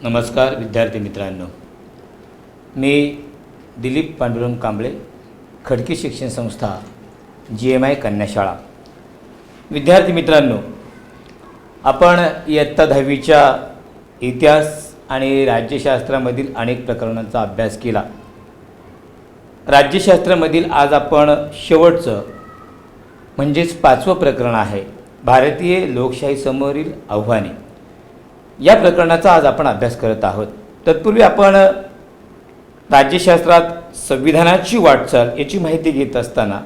नमस्कार विद्यार्थी मित्रांनो, मी दिलीप पांडुरंग कांबळे, खडकी शिक्षण संस्था GMI कन्याशाळा. विद्यार्थी मित्रांनो, आपण इयत्ता 10वीच्या इतिहास आणि राज्यशास्त्रामधील अनेक प्रकरणांचा अभ्यास केला. राज्यशास्त्रामधील आज आपण शेवटचं म्हणजेच 5वं प्रकरण आहे, भारतीय लोकशाहीसमोरील आव्हाने. या प्रकरणाचा आज आपण अभ्यास करत आहोत. तत्पूर्वी आपण राज्यशास्त्रात संविधानाची वाटचाल याची माहिती घेत असताना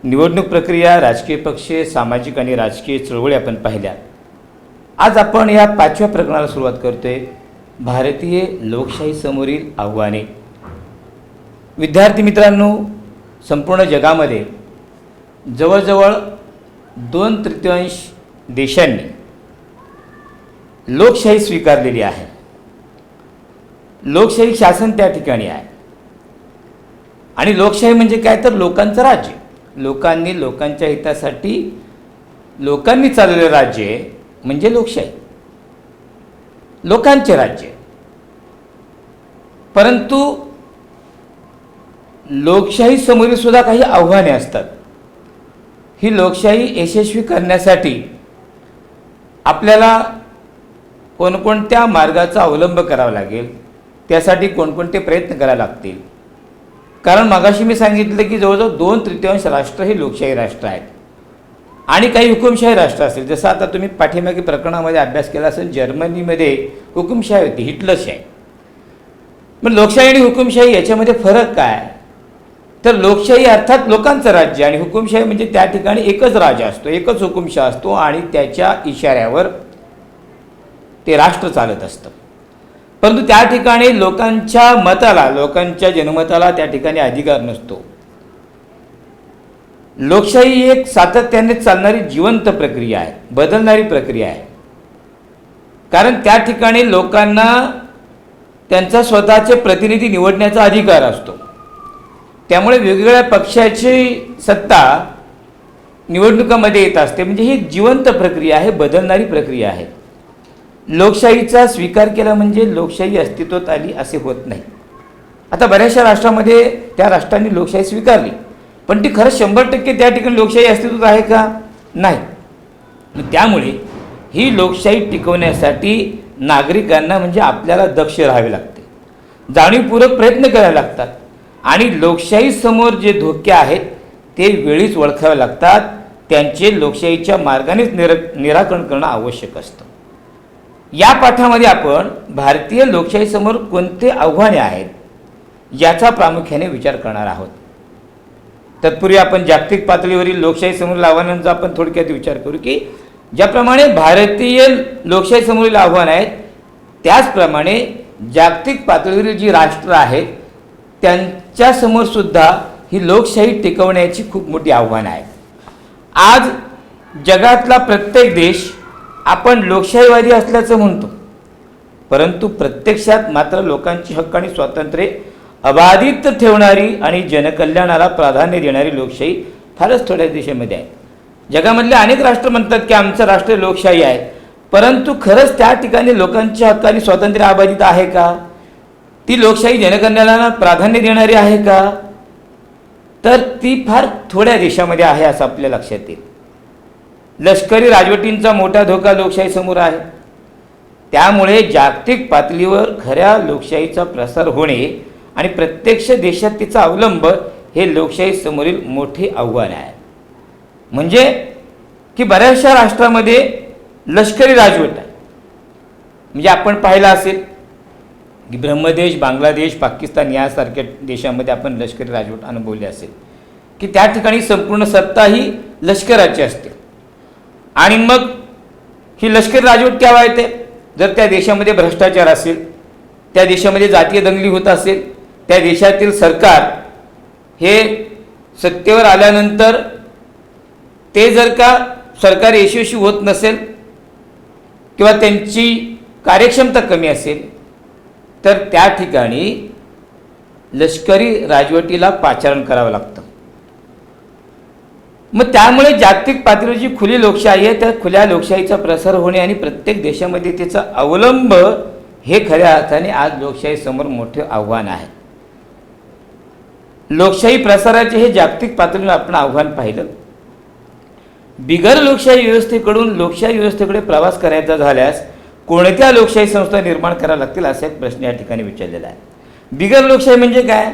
निवडणूक प्रक्रिया, राजकीय पक्ष, सामाजिक आणि राजकीय चळवळी आपण पाहिल्या. आज आपण या 5व्या प्रकरणाला सुरुवात करतोय, भारतीय लोकशाहीसमोरील आव्हाने. विद्यार्थी मित्रांनो, संपूर्ण जगामध्ये जवळजवळ 2/3 देशांनी लोकशाही स्वीकारलेली आहे. लोकशाही शासन त्या ठिकाणी आहे. आणि लोकशाही म्हणजे काय, तर लोकांचं राज्य. लोकांनी लोकांच्या हितासाठी लोकांनी चालवलेलं राज्य म्हणजे लोकशाही, लोकांचे राज्य. परंतु लोकशाही समोरील सुद्धा काही आव्हाने असतात. ही लोकशाही यशस्वी करण्यासाठी आपल्याला कोणकोणत्या मार्गाचा अवलंब करावा लागेल, त्यासाठी कोणकोणते प्रयत्न करावे लागतील. कारण मगाशी मी सांगितलं की जवळजवळ 2/3 राष्ट्र हे लोकशाही राष्ट्र आहेत आणि काही हुकुमशाही राष्ट्र असतील. जसं आता तुम्ही पाठीमागे प्रकरणामध्ये अभ्यास केला असेल, जर्मनीमध्ये हुकुमशाही होती, हिटलरशाही. मग लोकशाही आणि हुकुमशाही याच्यामध्ये फरक काय, तर लोकशाही अर्थात लोकांचं राज्य आणि हुकुमशाही म्हणजे त्या ठिकाणी एकच राजा असतो, एकच हुकुमशाह असतो आणि त्याच्या इशाऱ्यावर ते राष्ट्र चालत असतं. परंतु त्या ठिकाणी लोकांच्या मताला, लोकांच्या जनमताला त्या ठिकाणी अधिकार नसतो. लोकशाही एक सातत्याने चालणारी जिवंत प्रक्रिया आहे, बदलणारी प्रक्रिया आहे. कारण त्या ठिकाणी लोकांना त्यांचा स्वतःचे प्रतिनिधी निवडण्याचा अधिकार असतो. त्यामुळे वेगवेगळ्या पक्षाची सत्ता निवडणुकामध्ये येत असते. म्हणजे ही जिवंत प्रक्रिया आहे, बदलणारी प्रक्रिया आहे. लोकशाहीचा स्वीकार केला म्हणजे लोकशाही अस्तित्वात आली असे होत नाही. आता बऱ्याचशा राष्ट्रामध्ये त्या राष्ट्रांनी लोकशाही स्वीकारली, पण ती खरं 100% त्या ठिकाणी लोकशाही अस्तित्वात आहे का, नाही. त्यामुळे ही लोकशाही टिकवण्यासाठी नागरिकांना म्हणजे आपल्याला दक्ष राहावे लागते, जाणीवपूर्वक प्रयत्न करावे लागतात आणि लोकशाही समोर जे धोके आहेत ते वेळीच ओळखावे लागतात. त्यांचे लोकशाहीच्या मार्गानेच निराकरण करणं आवश्यक असतं. या पाठामध्ये आपण भारतीय लोकशाहीसमोर कोणते आव्हाने आहेत याचा प्रामुख्याने विचार करणार आहोत. तत्पूर्वी आपण जागतिक पातळीवरील लोकशाहीसमोरील आव्हानांचा आपण थोडक्यात विचार करू की ज्याप्रमाणे भारतीय लोकशाहीसमोरील आव्हान आहेत, त्याचप्रमाणे जागतिक पातळीवरील जी राष्ट्र आहेत त्यांच्यासमोर सुद्धा ही लोकशाही टिकवण्याची खूप मोठी आव्हानं आहेत. आज जगातला प्रत्येक देश आपण लोकशाहीवादी असल्याचं म्हणतो, परंतु प्रत्यक्षात मात्र लोकांची हक्क आणि स्वातंत्र्य अबाधित ठेवणारी आणि जनकल्याणाला प्राधान्य देणारी लोकशाही फारच थोड्या देशामध्ये आहे. जगामधले अनेक राष्ट्र म्हणतात की आमचं राष्ट्र लोकशाही आहे, परंतु खरंच त्या ठिकाणी लोकांची हक्क आणि स्वातंत्र्य अबाधित आहे का, ती लोकशाही जनकल्याणाला प्राधान्य देणारी आहे का, तर ती फार थोड्या देशामध्ये आहे असं आपल्या लक्षात येईल. लष्करी राजवटींचा मोठा धोका लोकशाहीसमोर आहे. त्यामुळे जागतिक पातळीवर खऱ्या लोकशाहीचा प्रसार होणे आणि प्रत्यक्ष देशात तिचा अवलंब हे लोकशाहीसमोरील मोठे आव्हान आहे. म्हणजे की बऱ्याचशा राष्ट्रामध्ये लष्करी राजवट आहे. म्हणजे आपण पाहिलं असेल की ब्रह्मदेश, बांगलादेश, पाकिस्तान यासारख्या देशामध्ये आपण लष्करी राजवट अनुभवली असेल की त्या ठिकाणी संपूर्ण सत्ता ही लष्कराची असते. आणि मग ही लष्करी राजवट केव्हा येते, जर त्या देशामध्ये भ्रष्टाचार असेल, त्या देशामध्ये जातीय दंगली होत असेल, त्या देशातील सरकार हे सत्तेवर आल्यानंतर ते जर का सरकार यशस्वी होत नसेल किंवा त्यांची कार्यक्षमता कमी असेल, तर त्या ठिकाणी लष्करी राजवटीला पाचारण करावं लागतं. मग त्यामुळे जागतिक पातळीवर जी खुली लोकशाही आहे त्या खुल्या लोकशाहीचा प्रसार होणे आणि प्रत्येक देशामध्ये त्याचा अवलंब हे खऱ्या अर्थाने आज लोकशाहीसमोर मोठे आव्हान आहे. लोकशाही प्रसाराचे हे जागतिक पातळीवर आपण आव्हान पाहिलं. बिगर लोकशाही व्यवस्थेकडून लोकशाही व्यवस्थेकडे प्रवास करायचा झाल्यास कोणत्या लोकशाही संस्था निर्माण कराव्या लागतील असा एक प्रश्न या ठिकाणी विचारलेला आहे. बिगर लोकशाही म्हणजे काय?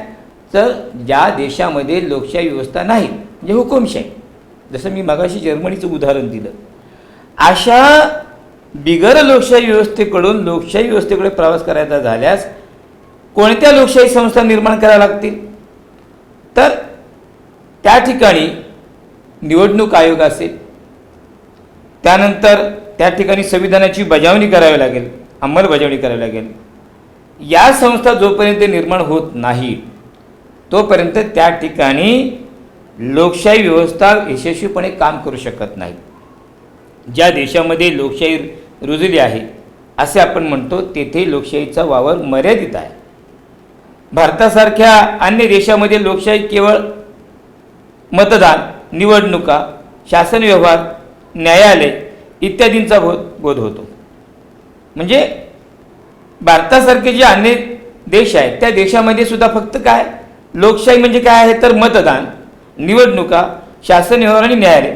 तर ज्या देशामध्ये लोकशाही व्यवस्था नाही, म्हणजे हुकुमशाही, जसं मी मगाशी जर्मनीचं उदाहरण दिलं, अशा बिगर लोकशाही व्यवस्थेकडून लोकशाही व्यवस्थेकडे प्रवास करायचा झाल्यास कोणत्या लोकशाही संस्था निर्माण कराव्या लागतील? तर त्या ठिकाणी निवडणूक आयोग असेल, त्यानंतर त्या ठिकाणी संविधानाची बजावणी करावी लागेल, अंमलबजावणी करावी लागेल. या संस्था जोपर्यंत निर्माण होत नाही तोपर्यंत त्या ठिकाणी लोकशाही व्यवस्था यशस्वीपणे काम करू शकत नाही. ज्या देशामध्ये लोकशाही रुजली आहे असे आपण म्हणतो तेथे लोकशाहीचा वावर मर्यादित आहे. भारतासारख्या अन्य देशामध्ये लोकशाही केवळ मतदान, निवडणुका, शासन व्यवहार, न्यायालय इत्यादींचा बोध होतो. म्हणजे भारतासारखे जे अन्य देश आहेत त्या देशामध्ये सुद्धा फक्त काय लोकशाही म्हणजे काय आहे तर मतदान, निवडणुका, शासन व्यवहार आणि न्यायालय.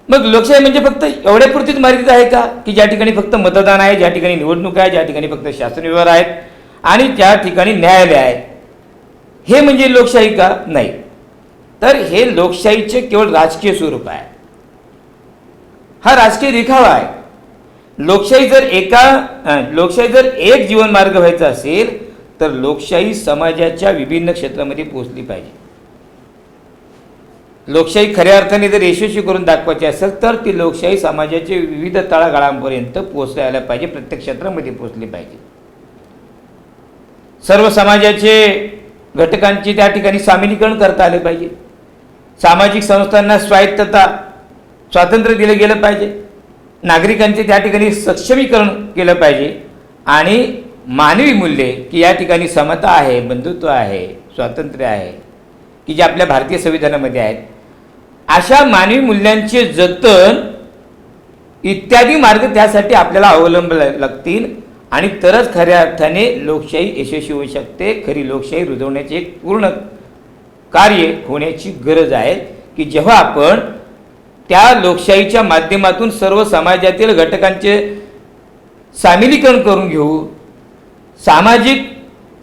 मग लोकशाही म्हणजे फक्त एवढ्यापुरतीच मर्यादित आहे का की ज्या ठिकाणी फक्त मतदान आहे, ज्या ठिकाणी निवडणूक आहे, ज्या ठिकाणी फक्त शासन व्यवहार आहेत आणि ज्या ठिकाणी न्यायालय आहे, हे म्हणजे लोकशाही का? नाही. तर हे लोकशाहीचे केवळ राजकीय स्वरूप आहे, हा राजकीय दिखावा आहे. लोकशाही जर एक जीवन मार्ग व्हायचा असेल तर लोकशाही समाजाच्या विभिन्न क्षेत्रामध्ये पोहोचली पाहिजे. लोकशाही खऱ्या अर्थाने जर यशस्वी करून दाखवायची असेल तर ती लोकशाही समाजाच्या विविध तळागाळांपर्यंत पोहोचायला पाहिजे, प्रत्येक क्षेत्रामध्ये पोहोचली पाहिजे. सर्व समाजाचे घटकांचे त्या ठिकाणी सामीलीकरण करता आले पाहिजे. सामाजिक संस्थांना स्वातंत्र्य दिलं गेलं पाहिजे. नागरिकांचे त्या ठिकाणी सक्षमीकरण केलं पाहिजे आणि मानवी मूल्ये की या ठिकाणी समता आहे, बंधुत्व आहे, स्वातंत्र्य आहे की जे आपल्या भारतीय संविधानामध्ये आहेत, अशा मानवी मूल्यांचे जतन इत्यादी मार्ग त्यासाठी आपल्याला अवलंबावे लागतील आणि तरच खऱ्या अर्थाने लोकशाही यशस्वी होऊ शकते. खरी लोकशाही रुजवण्याचे एक पूर्ण कार्य होण्याची गरज आहे की जेव्हा आपण त्या लोकशाहीच्या माध्यमातून सर्व समाजातील घटकांचे सामीलीकरण करून घेऊ, सामाजिक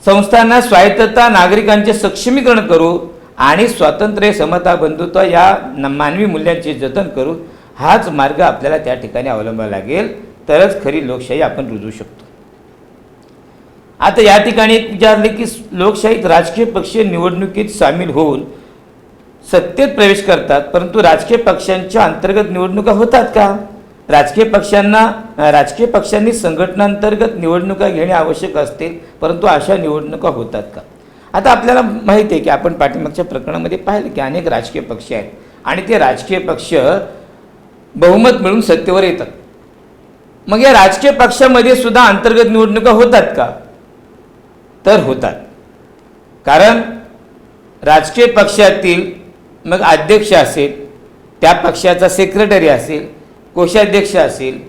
संस्थांना स्वायत्तता, नागरिकांचे सक्षमीकरण करू आणि स्वातंत्र्य, समता, बंधुत्व या मानवी मूल्यांचे जतन करू, हाच मार्ग आपल्याला त्या ठिकाणी अवलंबावा लागेल. तरच खरी लोकशाही आपण रुजवू शकतो. आता या ठिकाणी एक विचारले की लोकशाहीत राजकीय पक्ष निवडणुकीत सामील होऊन सत्तेत प्रवेश करतात, परंतु राजकीय पक्षांच्या अंतर्गत निवडणुका होतात का? राजकीय पक्षांनी संघटनांतर्गत निवडणुका घेणे आवश्यक असते, परंतु अशा निवडणुका होतात का? आता आपल्याला माहिती आहे की आपण पाठीमागच्या प्रकरणामध्ये पाहिलं की अनेक राजकीय पक्ष आहेत आणि ते राजकीय पक्ष बहुमत मिळून सत्तेवर येतात. मग या राजकीय पक्षामध्ये सुद्धा अंतर्गत निवडणुका होतात का? तर होतात. कारण राजकीय पक्षातील मग अध्यक्ष असेल, त्या पक्षाचा सेक्रेटरी असेल, कोषाध्यक्ष असेल,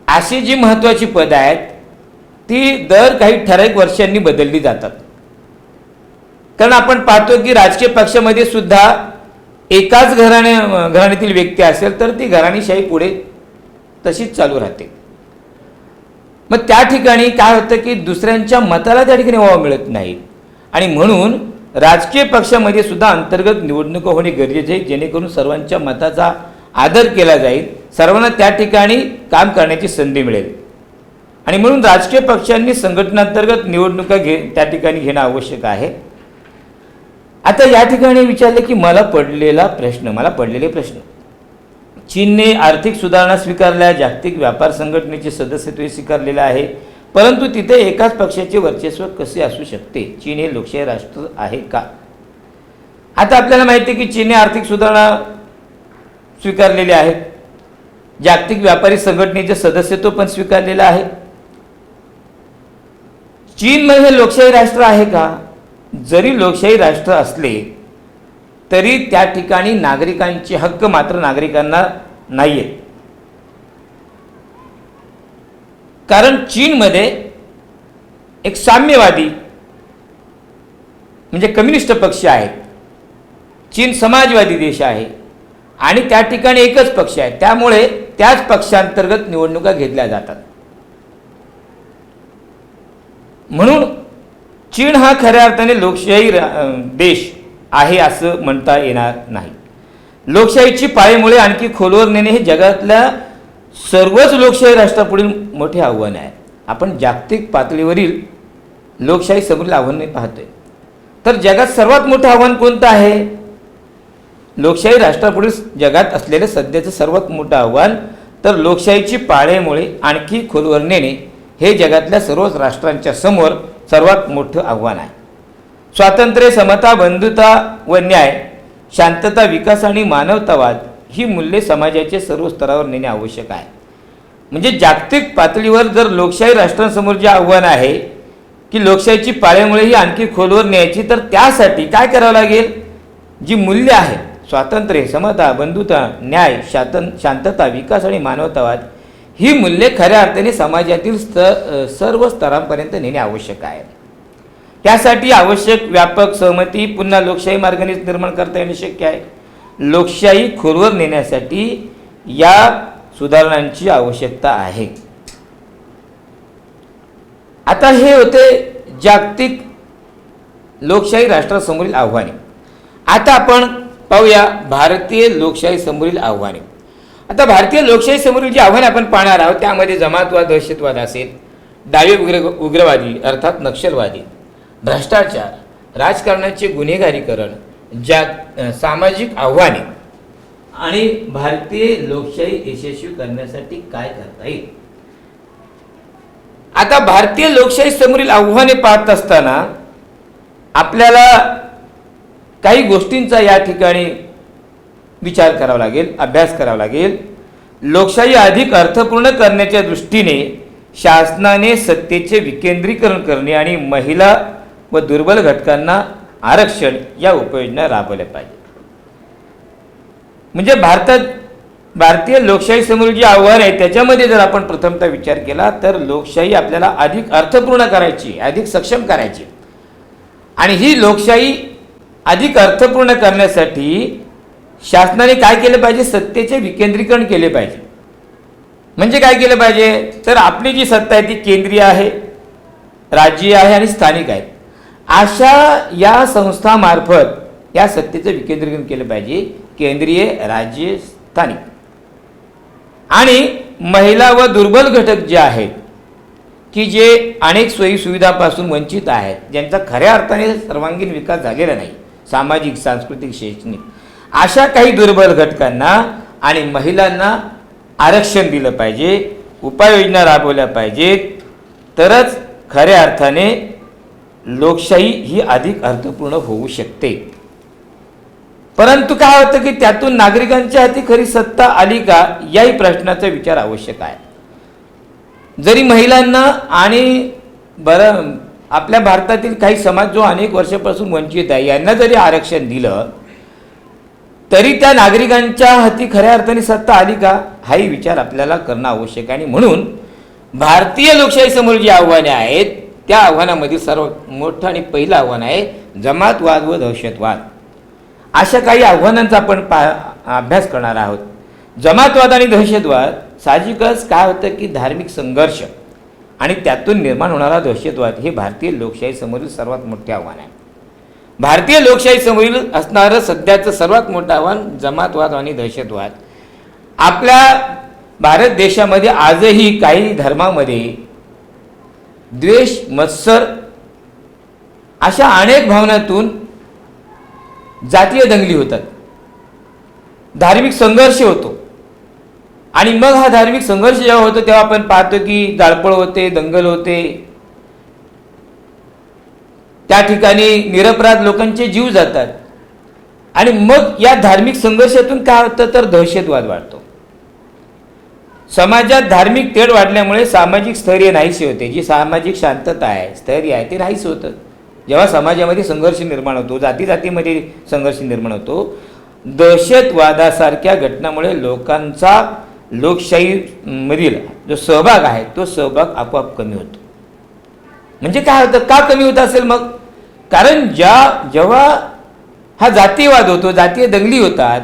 अशी जी महत्त्वाची पदं आहेत ती दर काही ठराविक वर्षांनी बदलली जातात. कारण आपण पाहतो की राजकीय पक्षामध्ये सुद्धा एकाच घराण्यातील व्यक्ती असेल तर ती घराणीशाही पुढे तशीच चालू राहते. मग त्या ठिकाणी काय होतं की दुसऱ्यांच्या मताला त्या ठिकाणी वाव मिळत नाही आणि म्हणून राजकीय पक्षामध्ये सुद्धा अंतर्गत निवडणुका होणे गरजेचे आहे, जेणेकरून सर्वांच्या मताचा आदर केला जाईल, सर्वांना त्या ठिकाणी काम करण्याची संधी मिळेल आणि म्हणून राजकीय पक्षांनी संघटनांतर्गत निवडणुका त्या ठिकाणी घेणं आवश्यक आहे. आता या ठिकाणी विचारले की मला पडलेले प्रश्न, चीनने आर्थिक सुधारणा स्वीकारल्या, जागतिक व्यापार संघटनेचे सदस्यत्व स्वीकारलेलं आहे, परंतु तिथे एकाच पक्षाचे वर्चस्व कसे असू शकते? चीन हे लोकशाही राष्ट्र आहे का? आता आपल्याला माहिती आहे की चीनने आर्थिक सुधारणा स्वीकारलेली आहे, जागतिक व्यापारी संघटनेचे सदस्यत्व पण स्वीकारलेलं आहे. चीन हे लोकशाही राष्ट्र आहे का? जरी लोकशाही राष्ट्र असले तरी त्या ठिकाणी नागरिकांचे हक्क मात्र नागरिकांना नाही आहेत. कारण चीनमध्ये एक साम्यवादी म्हणजे कम्युनिस्ट पक्ष आहेत, चीन समाजवादी देश आहे आणि त्या ठिकाणी एकच पक्ष आहे, त्यामुळे त्याच पक्षांतर्गत निवडणुका घेतल्या जातात. म्हणून चीन हा खऱ्या अर्थाने लोकशाही देश आहे असं म्हणता येणार नाही. लोकशाहीची पाळेमुळे आणखी खोलवर नेणे हे जगातल्या सर्वच लोकशाही राष्ट्रापुढील मोठे आव्हान आहे. आपण जागतिक पातळीवरील लोकशाही समोरील आव्हाने पाहतोय, तर जगात सर्वात मोठं आव्हान कोणतं आहे? लोकशाही राष्ट्रापुढील जगात असलेलं सध्याचं सर्वात मोठं आव्हान तर लोकशाहीची पाळेमुळे आणखी खोलवर नेणे हे जगातल्या सर्वच राष्ट्रांच्या समोर सर्वात मोठं आव्हान आहे. स्वातंत्र्य, समता, बंधुता व न्याय, शांतता, विकास आणि मानवतावाद ही मूल्ये समाजाच्या सर्व स्तरावर नेणे आवश्यक आहे. म्हणजे जागतिक पातळीवर जर लोकशाही राष्ट्रांसमोर जे आव्हान आहे की लोकशाहीची पाळेमुळे ही आणखी खोलवर न्यायची, तर त्यासाठी काय करावं लागेल? जी मूल्य आहेत, स्वातंत्र्य, समता, बंधुता, न्याय, शांतता, विकास आणि मानवतावाद ही मूल्ये खऱ्या अर्थाने समाजातील सर्व स्तरांपर्यंत नेणे आवश्यक आहे. त्यासाठी आवश्यक व्यापक सहमती पुन्हा लोकशाही मार्गाने निर्माण करता येणे शक्य आहे. लोकशाही खोलवर नेण्यासाठी या सुधारणांची आवश्यकता आहे. आता हे होते जागतिक लोकशाही राष्ट्रासमोरील आव्हाने. आता आपण पाहूया भारतीय लोकशाही समोरील आव्हाने. आता भारतीय लोकशाही समोरील जी आव्हाने आपण पाहणार आहोत त्यामध्ये जमातवाद, दहशतवाद असेल, डावे उग्रवादी अर्थात नक्षलवादी, भ्रष्टाचार, राजकारणाचे गुन्हेगारीकरण, सामाजिक आव्हाने आणि भारतीय लोकशाही यशस्वी करण्यासाठी काय करता येईल. आता भारतीय लोकशाही समोरील आव्हाने पाहत असताना आपल्याला काही गोष्टींचा या ठिकाणी विचार करावा लागेल, अभ्यास करावा लागेल. लोकशाही अधिक अर्थपूर्ण करण्याच्या दृष्टीने शासनाने सत्तेचे विकेंद्रीकरण करणे आणि महिला व दुर्बल घटकांना आरक्षण या उपाययोजना राबवल्या पाहिजे. म्हणजे भारतीय लोकशाही समोर जी आव्हान आहे त्याच्यामध्ये जर आपण प्रथमतः विचार केला तर लोकशाही आपल्याला अधिक अर्थपूर्ण करायची, अधिक सक्षम करायची. आणि ही लोकशाही अधिक अर्थपूर्ण करण्यासाठी शासनाने काय केलं पाहिजे? सत्तेचे विकेंद्रीकरण केले पाहिजे. म्हणजे काय केलं पाहिजे? तर आपली जी सत्ता आहे ती केंद्रीय आहे, राज्य आहे आणि स्थानिक आहे. अशा या संस्थामार्फत या सत्तेचं विकेंद्रीकरण केलं पाहिजे. केंद्रीय, राज्य, स्थानिक. आणि महिला व दुर्बल घटक जे आहेत की जे अनेक सोयी सुविधांपासून वंचित आहेत, ज्यांचा खऱ्या अर्थाने सर्वांगीण विकास झालेला नाही, सामाजिक, सांस्कृतिक, शैक्षणिक, अशा काही दुर्बल घटकांना आणि महिलांना आरक्षण दिलं पाहिजे, उपाययोजना राबवल्या पाहिजेत. तरच खऱ्या अर्थाने लोकशाही ही अधिक अर्थपूर्ण होऊ शकते. परंतु काय होतं की त्यातून नागरिकांच्या हाती खरी सत्ता आली का याही प्रश्नाचा विचार आवश्यक आहे. जरी महिलांना आणि आपल्या भारतातील काही समाज जो अनेक वर्षापासून वंचित आहे यांना जरी आरक्षण दिलं तरी त्या नागरिकांच्या हाती खऱ्या अर्थाने सत्ता आली का हाही विचार आपल्याला करणं आवश्यक आहे. आणि म्हणून भारतीय लोकशाही समोर जी आव्हाने आहेत त्या आव्हानामधील सर्वात मोठं आणि पहिलं आव्हान आहे जमातवाद व दहशतवाद. अशा काही आव्हानांचा आपण अभ्यास करणार आहोत. जमातवाद आणि दहशतवाद साहजिकच काय होतं की धार्मिक संघर्ष आणि त्यातून निर्माण होणारा दहशतवाद हे भारतीय लोकशाही समोरील सर्वात मोठे आव्हान आहे. भारतीय लोकशाही समोरील असणारं सध्याचं सर्वात मोठं आव्हान जमातवाद आणि दहशतवाद. आपल्या भारत देशामध्ये आजही काही धर्मामध्ये द्वेष, मत्सर अशा अनेक भावनातून जातीय दंगली होतात, धार्मिक संघर्ष होतो. आणि मग हा धार्मिक संघर्ष जेव्हा होतो तेव्हा आपण पाहतो की जाळपोळ होते, दंगल होते, त्या ठिकाणी निरपराध लोकांचे जीव जातात. आणि मग या धार्मिक संघर्षातून काय होतं तर दहशतवाद वाढतो. समाजात धार्मिक तेढ वाढल्यामुळे सामाजिक स्थैर्य नाहीसे होते. जी सामाजिक शांतता आहे, स्थैर्य आहे ते नाहीच होतं. जेव्हा समाजामध्ये संघर्ष निर्माण होतो, जातीजातीमध्ये संघर्ष निर्माण होतो, दहशतवादासारख्या घटनामुळे लोकांचा लोकशाहीमधील जो सहभाग आहे तो सहभाग आपोआप कमी होतो. म्हणजे काय होतं, का कमी होत असेल मग? कारण जेव्हा हा जातीयवाद होतो, जातीय दंगली होतात,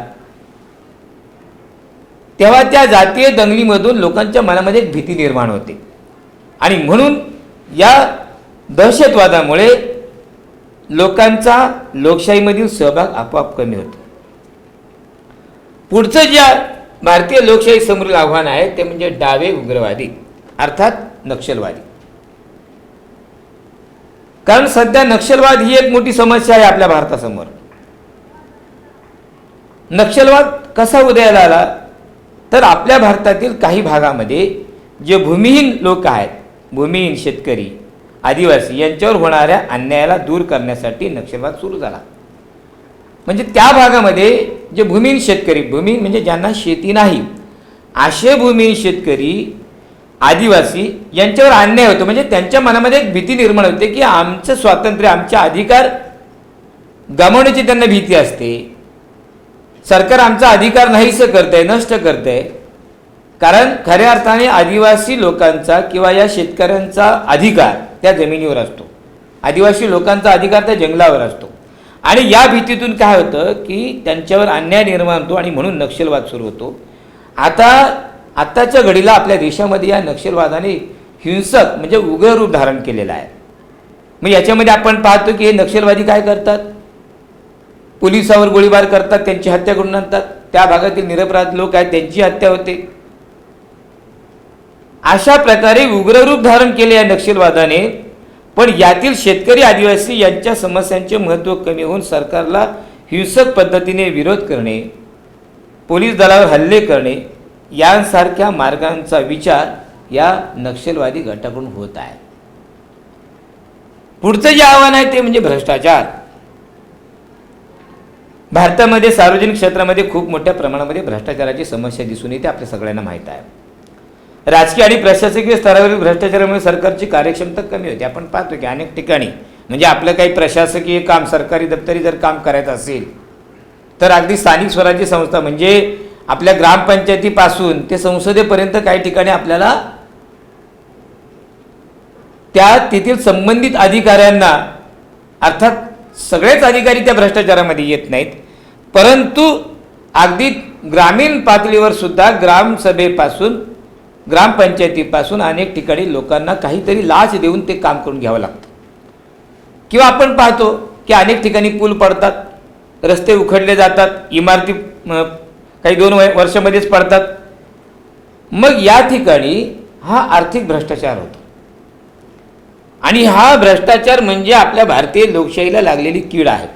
तेव्हा त्या जातीय दंगलीमधून लोकांच्या मनामध्ये एक भीती निर्माण होते आणि म्हणून या दहशतवादामुळे लोकांचा लोकशाहीमधील सहभाग आपोआप कमी होतो. पुढचं जे भारतीय लोकशाही समोरील आव्हान आहे ते म्हणजे डावे उग्रवादी अर्थात नक्षलवादी. कारण सध्या नक्षलवाद ही एक मोठी समस्या आहे आपल्या भारतासमोर. नक्षलवाद कसा उदयाला आला तर आपल्या भारतातील काही भागामध्ये जे भूमिहीन लोक आहेत, भूमिहीन शेतकरी, आदिवासी यांच्यावर होणाऱ्या अन्यायाला दूर करण्यासाठी नक्षलवाद सुरू झाला. म्हणजे त्या भागामध्ये जे भूमिहीन शेतकरी, भूमिहीन म्हणजे ज्यांना शेती नाही, असे भूमिहीन शेतकरी, आदिवासी यांच्यावर अन्याय होतो. म्हणजे त्यांच्या मनामध्ये एक भीती निर्माण होते की आमचं स्वातंत्र्य, आमचे अधिकार गमावण्याची त्यांना भीती असते. सरकार आमचा अधिकार नाहीसं करतंय, नष्ट करतंय. कारण खऱ्या अर्थाने आदिवासी लोकांचा किंवा या शेतकऱ्यांचा अधिकार त्या जमिनीवर असतो, आदिवासी लोकांचा अधिकार त्या जंगलावर असतो. आणि या भीतीतून काय होतं की त्यांच्यावर अन्याय निर्माण होतो आणि म्हणून नक्षलवाद सुरू होतो. आत्ताच्या घडीला आपल्या देशामध्ये या नक्षलवादाने हिंसक म्हणजे उग्र रूप धारण केलेलं आहे. मग याच्यामध्ये आपण पाहतो की हे नक्षलवादी काय करतात, पोलिसावर गोळीबार करतात, त्यांची हत्या करून आणतात. त्या भागातील निरपराध लोक आहेत त्यांची हत्या होते. अशा प्रकारे उग्ररूप धारण केले या नक्षलवादाने. पण यातील शेतकरी, आदिवासी यांच्या समस्यांचे महत्त्व कमी होऊन सरकारला हिंसक पद्धतीने विरोध करणे, पोलीस दलावर हल्ले करणे यांसारख्या मार्गांचा विचार या नक्षलवादी गटाकडून होत आहे. पुढचं जे आव्हान आहे ते म्हणजे भ्रष्टाचार. भारतामध्ये सार्वजनिक क्षेत्रामध्ये खूप मोठ्या प्रमाणामध्ये भ्रष्टाचाराची समस्या दिसून येते, आपल्या सगळ्यांना माहीत आहे. राजकीय आणि प्रशासकीय स्तरावरील भ्रष्टाचारामुळे सरकारची कार्यक्षमता कमी होते. आपण पाहतो की अनेक ठिकाणी म्हणजे आपलं काही प्रशासकीय काम, सरकारी दप्तरी जर काम करायचं असेल तर अगदी स्थानिक स्वराज्य संस्था म्हणजे आपल्या ग्रामपंचायतीपासून ते संसदेपर्यंत काही ठिकाणी आपल्याला त्या तेथील संबंधित अधिकाऱ्यांना, अर्थात सगळेच अधिकारी त्या भ्रष्टाचारामध्ये येत नाहीत, परंतु अगदी ग्रामीण पातळीवर सुद्धा ग्रामसभेपासून, ग्रामपंचायतीपासून अनेक ठिकाणी लोकांना काहीतरी लाच देऊन ते काम करून घ्यावं लागतं. किंवा आपण पाहतो की अनेक ठिकाणी पूल पडतात, रस्ते उखडले जातात, इमारती काही 2 वर्षामध्येच पडतात. मग या ठिकाणी हा आर्थिक भ्रष्टाचार होतो. आणि हा भ्रष्टाचार म्हणजे आपल्या भारतीय लोकशाहीला लागलेली कीड आहे.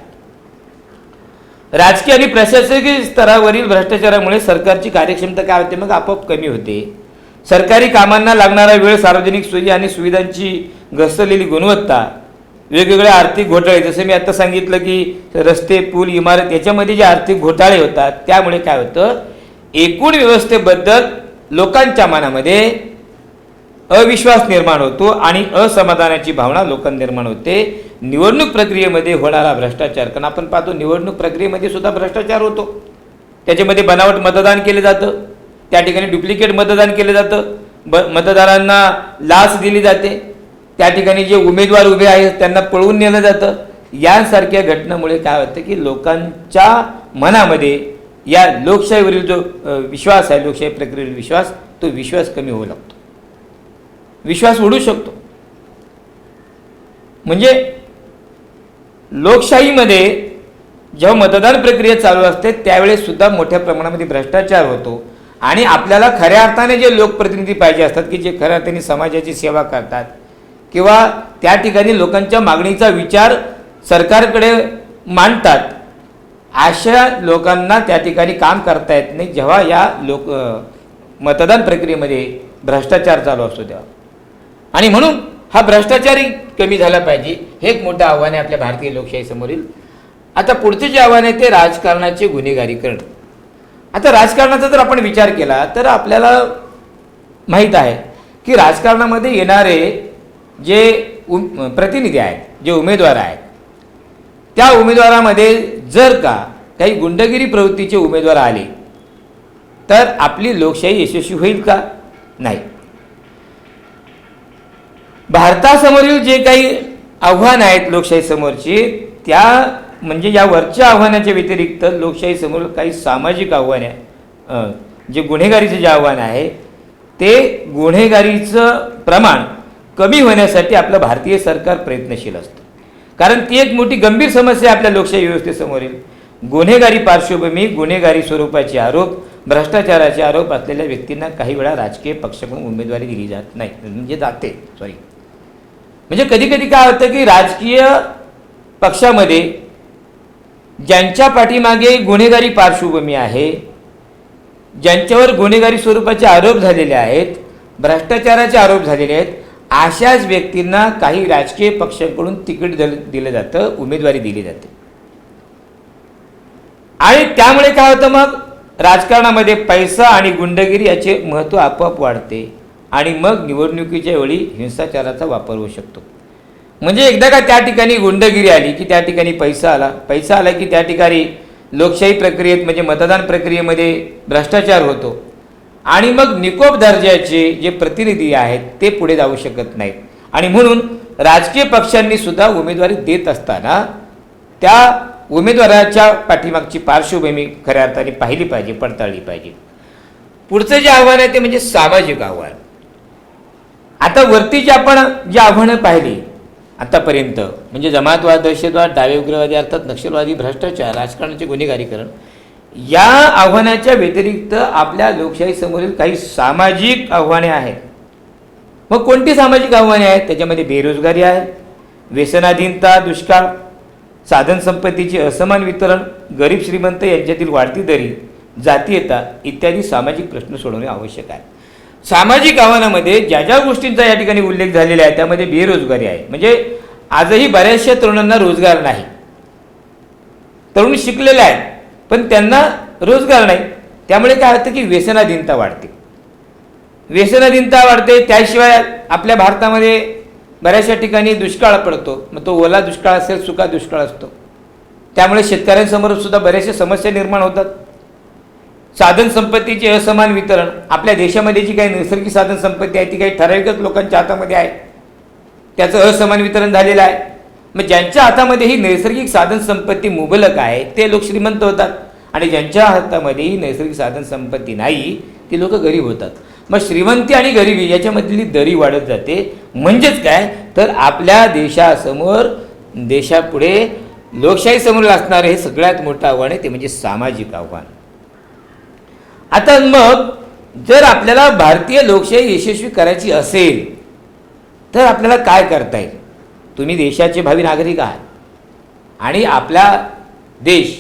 राजकीय आणि प्रशासकीय स्तरावरील भ्रष्टाचारामुळे सरकारची कार्यक्षमता काय होते, मग आपोआप कमी होते. सरकारी कामांना लागणारा वेळ, सार्वजनिक सोयी आणि सुविधांची घसरलेली गुणवत्ता, वेगवेगळे आर्थिक घोटाळे, जसे मी आता सांगितलं की रस्ते, पूल, इमारत याच्यामध्ये जे आर्थिक घोटाळे होतात त्यामुळे काय होतं, एकूण व्यवस्थेबद्दल लोकांच्या मनामध्ये अविश्वास निर्माण होतो आणि असमाधानाची भावना लोकांना निर्माण होते. निवडणूक प्रक्रियेमध्ये होणारा भ्रष्टाचार, कारण आपण पाहतो निवडणूक प्रक्रियेमध्ये सुद्धा भ्रष्टाचार होतो. त्याच्यामध्ये बनावट मतदान केले जातं, त्या ठिकाणी डुप्लिकेट मतदान केलं जातं, मतदारांना लाच दिली जाते, त्या ठिकाणी जे उमेदवार उभे आहेत त्यांना पळवून नेलं जातं. यांसारख्या घटनांमुळे काय होतं की लोकांच्या मनामध्ये या लोकशाहीवरील जो विश्वास आहे, लोकशाही प्रक्रियेवरील विश्वास, तो विश्वास कमी होऊ लागतो, विश्वास उडू शकतो. म्हणजे लोकशाहीमध्ये जेव्हा मतदान प्रक्रिया चालू असते त्यावेळेस सुद्धा मोठ्या प्रमाणामध्ये भ्रष्टाचार होतो. आणि आपल्याला खऱ्या अर्थाने जे लोकप्रतिनिधी पाहिजे असतात की जे खऱ्या अर्थाने समाजाची सेवा करतात किंवा त्या ठिकाणी लोकांच्या मागणीचा विचार सरकारकडे मांडतात, अशा लोकांना त्या ठिकाणी काम करता येत नाही जेव्हा या मतदान प्रक्रियेमध्ये भ्रष्टाचार चालू असतो तेव्हा. आणि म्हणून हा भ्रष्टाचारही कमी झाला पाहिजे, हे एक मोठं आव्हान आहे आपल्या भारतीय लोकशाहीसमोरील. आता पुढचे जे आव्हान आहे ते राजकारणाचे गुन्हेगारीकरण. आता राजकारणाचा जर आपण विचार केला तर आपल्याला माहीत आहे की राजकारणामध्ये येणारे जे प्रतिनिधी आहेत, जे उमेदवार आहेत, त्या उमेदवारामध्ये जर का काही गुंडगिरी प्रवृत्तीचे उमेदवार आले तर आपली लोकशाही यशस्वी होईल का? नाही. भारतासमोरील जे काही आव्हान आहेत लोकशाहीसमोरची, त्या म्हणजे या वरच्या आव्हानाच्या व्यतिरिक्त लोकशाहीसमोर काही सामाजिक आव्हान आहे. जे गुन्हेगारीचं जे आव्हान आहे ते गुन्हेगारीचं प्रमाण कमी होण्यासाठी आपलं भारतीय सरकार प्रयत्नशील असतं. कारण ती एक मोठी गंभीर समस्या आपल्या लोकशाही व्यवस्थेसमोरील. गुन्हेगारी पार्श्वभूमी, गुन्हेगारी स्वरूपाचे आरोप, भ्रष्टाचाराचे आरोप असलेल्या व्यक्तींना काही वेळा राजकीय पक्षाकडून उमेदवारी दिली जात नाही, म्हणजे जाते म्हणजे कधी कधी काय होतं की राजकीय पक्षामध्ये ज्यांच्या पाठीमागे गुन्हेगारी पार्श्वभूमी आहे, ज्यांच्यावर गुन्हेगारी स्वरूपाचे आरोप झालेले आहेत, भ्रष्टाचाराचे आरोप झालेले आहेत, अशाच व्यक्तींना काही राजकीय पक्षांकडून तिकीट दिलं जातं, उमेदवारी दिली जाते. आणि त्यामुळे काय होतं, मग राजकारणामध्ये पैसा आणि गुंडगिरी याचे महत्त्व आपोआप वाढते आणि मग निवडणुकीच्या वेळी हिंसाचाराचा वापर होऊ शकतो. म्हणजे एकदा का त्या ठिकाणी गुंडगिरी आली की त्या ठिकाणी पैसा आला की त्या ठिकाणी लोकशाही प्रक्रियेत म्हणजे मतदान प्रक्रियेमध्ये भ्रष्टाचार होतो आणि मग निकोप दर्जाचे जे प्रतिनिधी आहेत ते पुढे जाऊ शकत नाहीत. आणि म्हणून राजकीय पक्षांनी सुद्धा उमेदवारी देत असताना त्या उमेदवाराच्या पाठीमागची पार्श्वभूमी खऱ्या अर्थाने पाहिली पाहिजे, पडताळली पाहिजे. पुढचं जे आव्हान आहे ते म्हणजे सामाजिक आव्हान. आता वरती जे आपण जी आव्हानं पाहिली आतापर्यंत म्हणजे जमातवाद, दहशतवाद, डावे उग्रवादी अर्थात नक्षलवादी, भ्रष्टाचार, राजकारणाचे गुन्हेगारीकरण, या आव्हानाच्या व्यतिरिक्त आपल्या लोकशाहीसमोरील काही सामाजिक आव्हाने आहेत. मग कोणती सामाजिक आव्हाने आहेत? त्याच्यामध्ये बेरोजगारी आहे, व्यसनाधीनता, दुष्काळ, साधन संपत्तीचे असमान वितरण, गरीब श्रीमंत यांच्यातील वाढती दरी, जातीयता इत्यादी सामाजिक प्रश्न सोडवणे आवश्यक आहे. सामाजिक आव्हानामध्ये ज्या ज्या गोष्टींचा या ठिकाणी उल्लेख झालेला आहे त्यामध्ये बेरोजगारी आहे. म्हणजे आजही बऱ्याचशा तरुणांना रोजगार नाही. तरुण शिकलेले आहेत पण त्यांना रोजगार नाही. त्यामुळे काय होतं की व्यसनाधीनता वाढते. त्याशिवाय आपल्या भारतामध्ये बऱ्याचशा ठिकाणी दुष्काळ पडतो. मग तो ओला दुष्काळ असेल, सुका दुष्काळ असतो. त्यामुळे शेतकऱ्यांसमोर सुद्धा बऱ्याचशा समस्या निर्माण होतात. साधन संपत्तीचे असमान वितरण, आपल्या देशामध्ये जी काही नैसर्गिक साधन संपत्ती आहे ती काही ठराविकच लोकांच्या हातामध्ये आहे, त्याचं असमान वितरण झालेलं आहे. मग ज्यांच्या हातामध्ये ही नैसर्गिक साधन संपत्ती मुबलक आहे ते लोक श्रीमंत होतात आणि ज्यांच्या हातामध्ये ही नैसर्गिक साधन संपत्ती नाही ती लोक गरीब होतात. मग श्रीमंती आणि गरिबी याच्यामधली दरी वाढत जाते. म्हणजेच काय तर आपल्या देशासमोर, देशापुढे लोकशाहीसमोर असणारं हे सगळ्यात मोठं आव्हान आहे ते म्हणजे सामाजिक आव्हान. आता मग जर आपल्याला भारतीय लोकशाही यशस्वी करायची असेल तर आपल्याला काय करता येईल? तुम्ही देशाचे भावी नागरिक आहात आणि आपला देश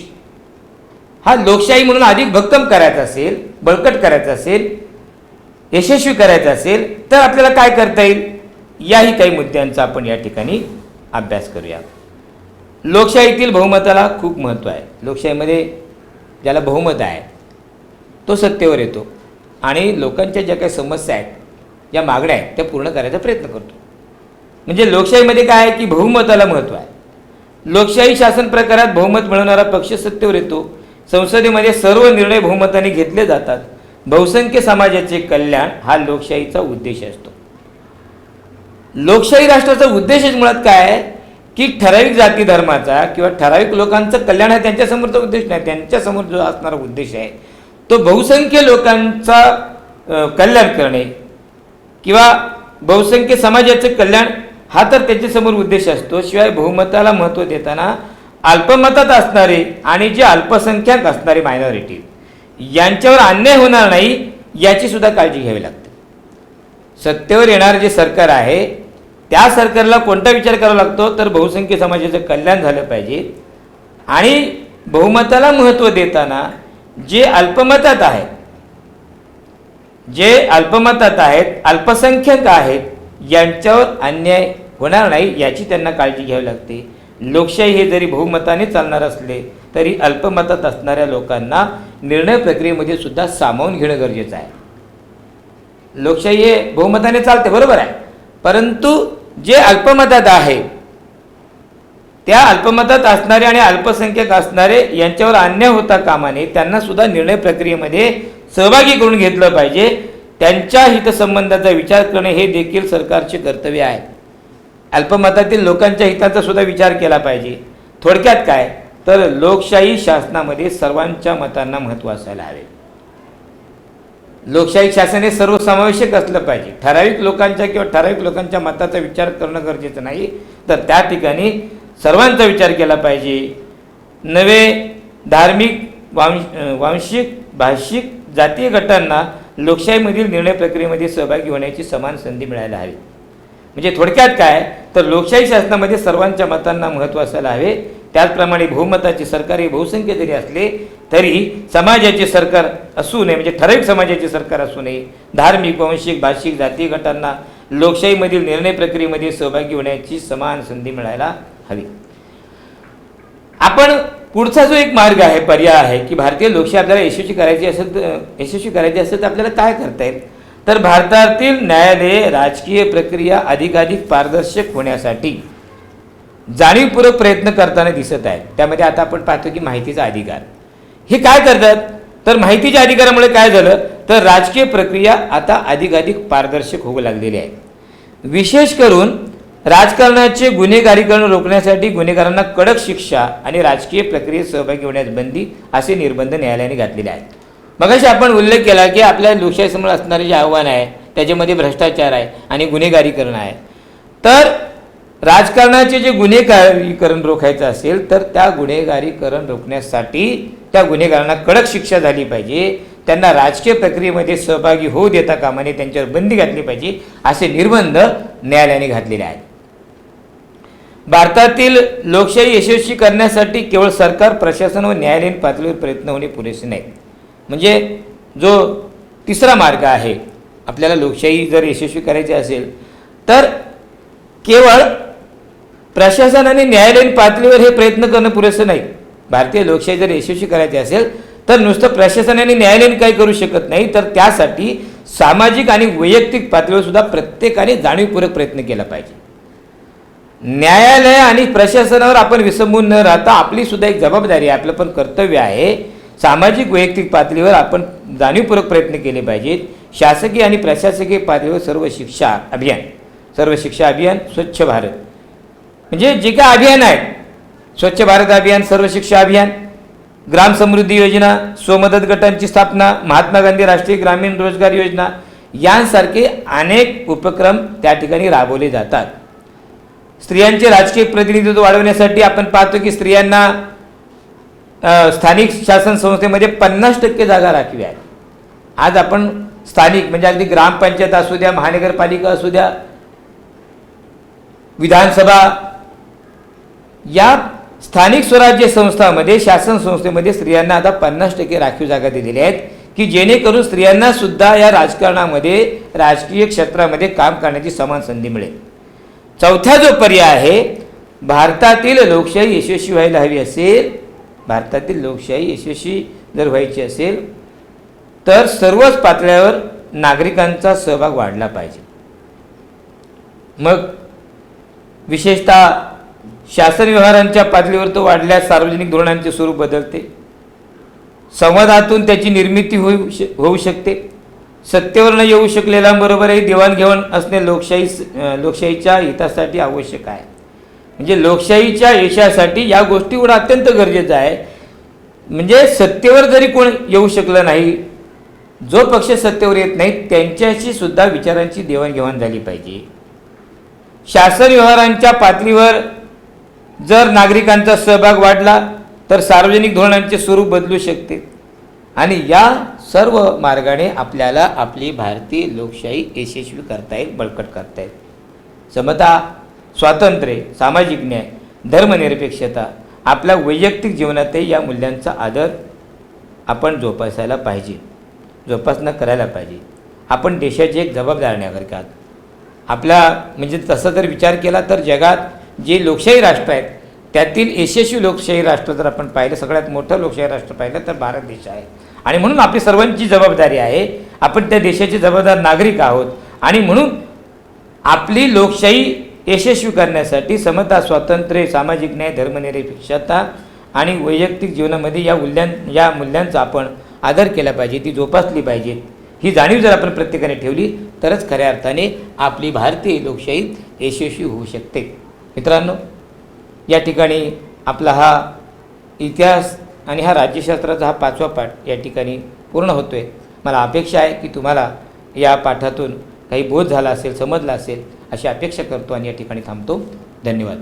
हा लोकशाही म्हणून अधिक भक्कम करायचा असेल, बळकट करायचा असेल, यशस्वी करायचा असेल तर आपल्याला काय करता येईल? याही काही मुद्द्यांचा आपण या ठिकाणी अभ्यास करूया. लोकशाहीतील बहुमताला खूप महत्त्व आहे. लोकशाहीमध्ये ज्याला बहुमत आहे तो सत्तेवर येतो आणि लोकांच्या ज्या काही समस्या आहेत, ज्या मागण्या आहेत त्या पूर्ण करायचा प्रयत्न करतो. म्हणजे लोकशाहीमध्ये काय आहे की बहुमताला महत्त्व आहे. लोकशाही शासन प्रकारात बहुमत मिळवणारा पक्ष सत्तेवर येतो. संसदेमध्ये सर्व निर्णय बहुमताने घेतले जातात. बहुसंख्य समाजाचे कल्याण हा लोकशाहीचा उद्देश असतो. लोकशाही राष्ट्राचा उद्देशच मुळात काय आहे की ठराविक जाती धर्माचा किंवा ठराविक लोकांचं कल्याण हा त्यांच्यासमोरचा उद्देश नाही. त्यांच्यासमोर जो असणारा उद्देश आहे तो बहुसंख्य लोकांचा कल्याण करणे किंवा बहुसंख्य समाजाचे कल्याण हा तर त्याच्यासमोर उद्देश असतो. शिवाय बहुमताला महत्त्व देताना अल्पमतात असणारे आणि जे अल्पसंख्याक असणारे मायनॉरिटी यांच्यावर अन्याय होणार नाही याची सुद्धा काळजी घ्यावी लागते. सत्तेवर येणारे जे सरकार आहे त्या सरकारला कोणता विचार करावा लागतो तर बहुसंख्य समाजाचं कल्याण झालं पाहिजे आणि बहुमताला महत्त्व देताना जे अल्पमतात आहेत, अल्पसंख्याक आहेत यांच्यावर अन्याय होणार नाही याची त्यांना काळजी घ्यावी लागते. लोकशाही हे जरी बहुमताने चालणार असले तरी अल्पमतात असणाऱ्या लोकांना निर्णय प्रक्रियेमध्ये सुद्धा सामावून घेणं गरजेचं आहे. लोकशाही हे बहुमताने चालते बरोबर आहे, परंतु जे अल्पमतात आहे त्या अल्पमतात असणारे आणि अल्पसंख्याक असणारे यांच्यावर अन्याय होता कामा नये. त्यांना सुद्धा निर्णय प्रक्रियेमध्ये सहभागी करून घेतलं पाहिजे. त्यांच्या हितसंबंधाचा विचार करणे हे देखील सरकारचे कर्तव्य आहे. अल्पमतातील लोकांच्या हिताचा सुद्धा विचार केला पाहिजे. थोडक्यात काय तर लोकशाही शासनामध्ये सर्वांच्या मतांना महत्त्व असायला हवे. लोकशाही शासन हे सर्वसमावेशक असलं पाहिजे. ठराविक लोकांच्या किंवा ठराविक लोकांच्या मताचा विचार करणं गरजेचं नाही, तर त्या ठिकाणी सर्वांचा विचार केला पाहिजे. नवे धार्मिक वांशिक भाषिक जातीय गटांना लोकशाहीमधील निर्णय प्रक्रियेमध्ये सहभागी होण्याची समान संधी मिळायला हवी. म्हणजे थोडक्यात काय तर लोकशाही शासनामध्ये सर्वांच्या मतांना महत्त्व असायला हवे. त्याचप्रमाणे बहुमताचे सरकार हे बहुसंख्य जरी असले तरी समाजाचे सरकार असू नये, म्हणजे ठराविक समाजाचे सरकार असू नये. धार्मिक वांशिक भाषिक जातीय गटांना लोकशाहीमधील निर्णय प्रक्रियेमध्ये सहभागी होण्याची समान संधी मिळायला हवी. आपण पुढचा जो एक मार्ग आहे, पर्याय आहे की भारतीय लोकशाही आपल्याला यशस्वी करायची असेल तर आपल्याला काय करता येईल, तर भारतातील न्यायालये राजकीय प्रक्रिया अधिकाधिक पारदर्शक होण्यासाठी जाणीवपूर्वक प्रयत्न करताना दिसत आहेत. त्यामध्ये आता आपण पाहतो की माहितीचा अधिकार हे काय करतात, तर माहितीच्या अधिकारामुळे काय झालं तर राजकीय प्रक्रिया आता अधिकाधिक पारदर्शक होऊ लागलेली आहे. विशेष करून राजकारणाचे गुन्हेगारीकरण रोखण्यासाठी गुन्हेगारांना कडक शिक्षा आणि राजकीय प्रक्रियेत सहभागी होण्यास बंदी असे निर्बंध न्यायालयाने घातलेले आहेत. मगाशी आपण उल्लेख केला की आपल्या लोकशाहीसमोर असणारे जे आव्हान आहे त्याच्यामध्ये भ्रष्टाचार आहे आणि गुन्हेगारीकरण आहे. तर राजकारणाचे जे गुन्हेगारीकरण रोखायचं असेल तर त्या गुन्हेगारीकरण रोखण्यासाठी त्या गुन्हेगारांना कडक शिक्षा झाली पाहिजे. त्यांना राजकीय प्रक्रियेमध्ये सहभागी होऊ देता कामा नये, त्यांच्यावर बंदी घातली पाहिजे असे निर्बंध न्यायालयाने घातलेले आहेत. भारतातील लोकशाही यशस्वी करण्यासाठी केवळ सरकार प्रशासन व न्यायालयीन पातळीवर प्रयत्न होणे पुरेसे नाही. म्हणजे जो तिसरा मार्ग आहे, आपल्याला लोकशाही जर यशस्वी करायची असेल तर केवळ प्रशासन आणि न्यायालयीन पातळीवर हे प्रयत्न करणं पुरेसं नाही. भारतीय लोकशाही जर यशस्वी करायची असेल तर नुसतं प्रशासन आणि न्यायालयीन काही करू शकत नाही, तर त्यासाठी सामाजिक आणि वैयक्तिक पातळीवर सुद्धा प्रत्येकाने जाणीवपूर्वक प्रयत्न केला पाहिजे. न्यायालय आणि प्रशासनावर आपण विसंबून न राहता आपली सुद्धा एक जबाबदारी आहे, आपलं पण कर्तव्य आहे. सामाजिक वैयक्तिक पातळीवर आपण जाणीवपूर्वक प्रयत्न केले पाहिजेत. शासकीय आणि प्रशासकीय पातळीवर सर्व शिक्षा अभियान, स्वच्छ भारत म्हणजे जे काय अभियान आहे, स्वच्छ भारत अभियान, सर्व शिक्षा अभियान, ग्राम समृद्धी योजना, स्वमदत गटांची स्थापना, महात्मा गांधी राष्ट्रीय ग्रामीण रोजगार योजना यांसारखे अनेक उपक्रम त्या ठिकाणी राबवले जातात. स्त्रियांचे राजकीय प्रतिनिधित्व वाढवण्यासाठी आपण पाहतो की स्त्रियांना स्थानिक शासन संस्थेमध्ये 50% जागा राखीव आहेत. आज आपण स्थानिक म्हणजे अगदी ग्रामपंचायत असू द्या, महानगरपालिका असू द्या, विधानसभा या स्थानिक स्वराज्य संस्थांमध्ये शासन संस्थेमध्ये स्त्रियांना आता 50% राखीव जागा दिलेल्या आहेत की जेणेकरून स्त्रियांना सुद्धा या राजकारणामध्ये राजकीय क्षेत्रामध्ये काम करण्याची समान संधी मिळेल. चौथा जो पर्याय आहे, भारतातील लोकशाही यशस्वी व्हायला हवी असेल, भारतातील लोकशाही यशस्वी जर व्हायची असेल तर सर्वच पातळ्यावर नागरिकांचा सहभाग वाढला पाहिजे. मग विशेषतः शासन व्यवहारांच्या पातळीवर तो वाढल्यास सार्वजनिक धोरणांचे स्वरूप बदलते, संवादातून त्याची निर्मिती होऊ शकते. सत्तेवर न येऊ शकलेल्यांबरोबरही देवाणघेवाण असणे लोकशाहीच्या हितासाठी आवश्यक आहे. म्हणजे लोकशाहीच्या यशासाठी या गोष्टी होणं अत्यंत गरजेचं आहे. म्हणजे सत्तेवर जरी कोण येऊ शकलं नाही, जो पक्ष सत्तेवर येत नाही त्यांच्याशी सुद्धा विचारांची देवाणघेवाण झाली पाहिजे. शासन व्यवहारांच्या पातळीवर जर नागरिकांचा सहभाग वाढला तर सार्वजनिक धोरणांचे स्वरूप बदलू शकते आणि या सर्व मार्गाने आपल्याला आपली भारतीय लोकशाही यशस्वी करता येईल, बळकट करता येईल. समता, स्वातंत्र्य, सामाजिक न्याय, धर्मनिरपेक्षता आपल्या वैयक्तिक जीवनातही या मूल्यांचा आदर आपण जोपासायला पाहिजे, जोपासना करायला पाहिजे. आपण देशाचे एक जबाबदार नागरिक आहात. आपला म्हणजे तसा जर विचार केला तर जगात जे लोकशाही राष्ट्र आहेत त्यातील यशस्वी लोकशाही राष्ट्र जर आपण पाहिलं, सगळ्यात मोठं लोकशाही राष्ट्र पाहिलं तर भारत देश आहे. आणि म्हणून आपली सर्वांची जबाबदारी आहे, आपण त्या देशाचे जबाबदार नागरिक आहोत आणि म्हणून आपली लोकशाही यशस्वी करण्यासाठी समता, स्वातंत्र्य, सामाजिक न्याय, धर्मनिरपेक्षता आणि वैयक्तिक जीवनामध्ये या मूल्यांचा आपण आदर केला पाहिजे, ती जोपासली पाहिजे. ही जाणीव जर आपण प्रत्येकाने ठेवली तरच खऱ्या अर्थाने आपली भारतीय लोकशाही यशस्वी होऊ शकते. मित्रांनो, या ठिकाणी आपला हा इतिहास आणि हा राज्यशास्त्राचा हा 5वा पाठ या ठिकाणी पूर्ण होतो आहे. मला अपेक्षा आहे की तुम्हाला या पाठातून काही बोध झाला असेल, समजला असेल अशी अपेक्षा करतो आणि या ठिकाणी थांबतो. धन्यवाद.